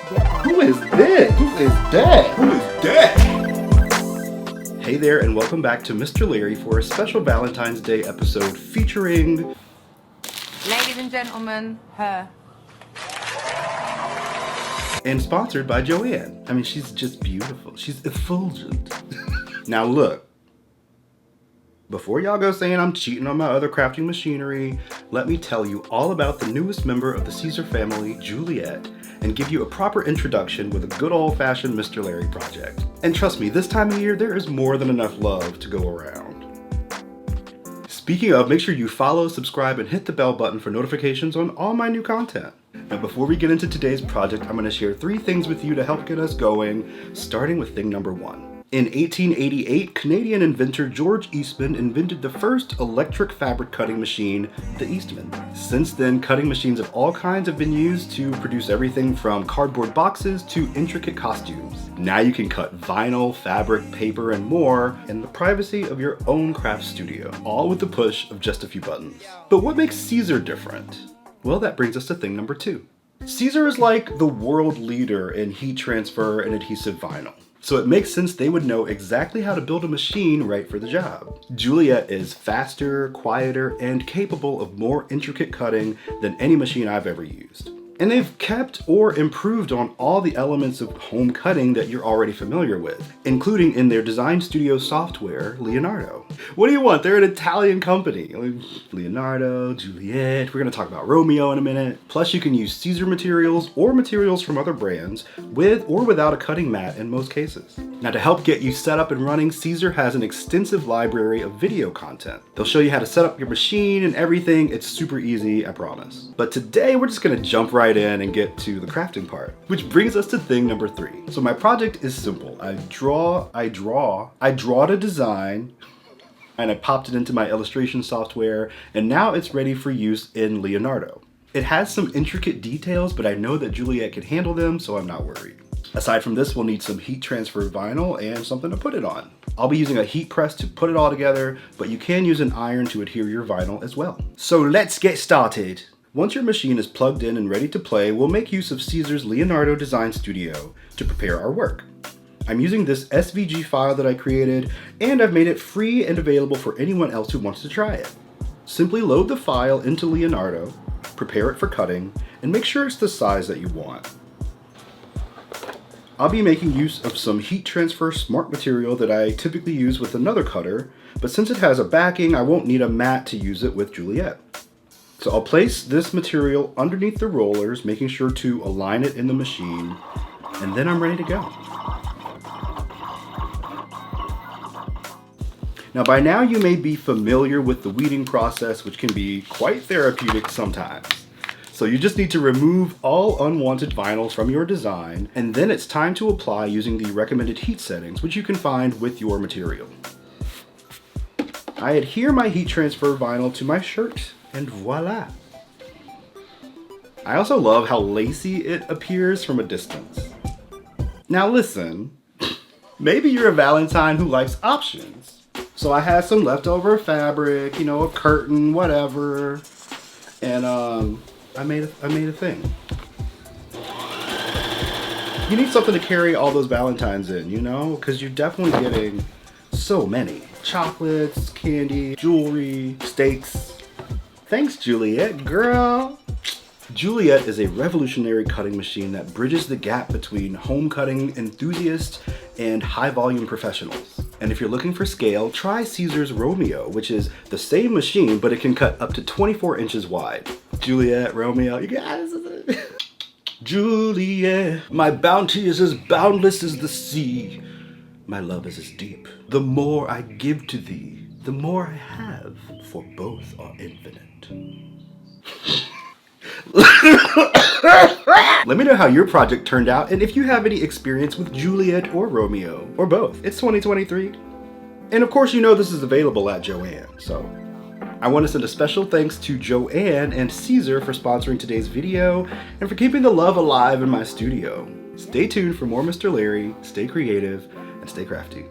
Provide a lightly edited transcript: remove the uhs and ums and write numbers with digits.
Who is this? Who is that? Who is that? Hey there, and welcome back to Mr. Larrie for a special Valentine's Day episode featuring... Ladies and gentlemen, her. And sponsored by Joanne. I mean, she's just beautiful. She's effulgent. Now look, before y'all go saying I'm cheating on my other crafting machinery, let me tell you all about the newest member of the Siser family, Juliet, and give you a proper introduction with a good old-fashioned Mr. Larrie project. And trust me, this time of year, there is more than enough love to go around. Speaking of, make sure you follow, subscribe, and hit the bell button for notifications on all my new content. Now before we get into today's project, I'm going to share 3 things with you to help get us going, starting with thing number 1. In 1888, Canadian inventor George Eastman invented the first electric fabric cutting machine, the Eastman. Since then, cutting machines of all kinds have been used to produce everything from cardboard boxes to intricate costumes. Now you can cut vinyl, fabric, paper, and more in the privacy of your own craft studio, all with the push of just a few buttons. But what makes Siser different? Well, that brings us to thing number 2. Siser is like the world leader in heat transfer and adhesive vinyl. So it makes sense they would know exactly how to build a machine right for the job. Juliet is faster, quieter, and capable of more intricate cutting than any machine I've ever used. And they've kept or improved on all the elements of home cutting that you're already familiar with, including in their design studio software, Leonardo. What do you want? They're an Italian company. Leonardo, Juliet, we're gonna talk about Romeo in a minute. Plus you can use Siser materials or materials from other brands with or without a cutting mat in most cases. Now to help get you set up and running, Siser has an extensive library of video content. They'll show you how to set up your machine and everything. It's super easy, I promise. But today we're just gonna jump right in and get to the crafting part, which brings us to thing number 3. So my project is simple. I draw to design, and I popped it into my illustration software, and now it's ready for use in Leonardo. It has some intricate details, but I know that Juliet can handle them, so I'm not worried. Aside from this, we'll need some heat transfer vinyl and something to put it on. I'll be using a heat press to put it all together, but you can use an iron to adhere your vinyl as well. So let's get started. Once your machine is plugged in and ready to play, we'll make use of Siser's Leonardo Design Studio to prepare our work. I'm using this SVG file that I created, and I've made it free and available for anyone else who wants to try it. Simply load the file into Leonardo, prepare it for cutting, and make sure it's the size that you want. I'll be making use of some heat transfer smart material that I typically use with another cutter, but since it has a backing, I won't need a mat to use it with Juliet. So I'll place this material underneath the rollers, making sure to align it in the machine, and then I'm ready to go. Now by now you may be familiar with the weeding process, which can be quite therapeutic sometimes. So you just need to remove all unwanted vinyls from your design, and then it's time to apply using the recommended heat settings, which you can find with your material. I adhere my heat transfer vinyl to my shirt, and voila! I also love how lacy it appears from a distance. Now listen, maybe you're a Valentine who likes options. So I had some leftover fabric, a curtain, whatever, and I made a thing. You need something to carry all those Valentines in, because you're definitely getting so many. Chocolates, candy, jewelry, steaks. Thanks, Juliet, girl. Juliet is a revolutionary cutting machine that bridges the gap between home cutting enthusiasts and high-volume professionals. And if you're looking for scale, try Siser's Romeo, which is the same machine, but it can cut up to 24 inches wide. Juliet, Romeo, you guys. Juliet, my bounty is as boundless as the sea. My love is as deep. The more I give to thee, the more I have, for both are infinite. Let me know how your project turned out and if you have any experience with Juliet or Romeo, or both. It's 2023. And of course you know this is available at Joanne, so I want to send a special thanks to Joanne and Siser for sponsoring today's video and for keeping the love alive in my studio. Stay tuned for more Mr. Larrie, stay creative, and stay crafty.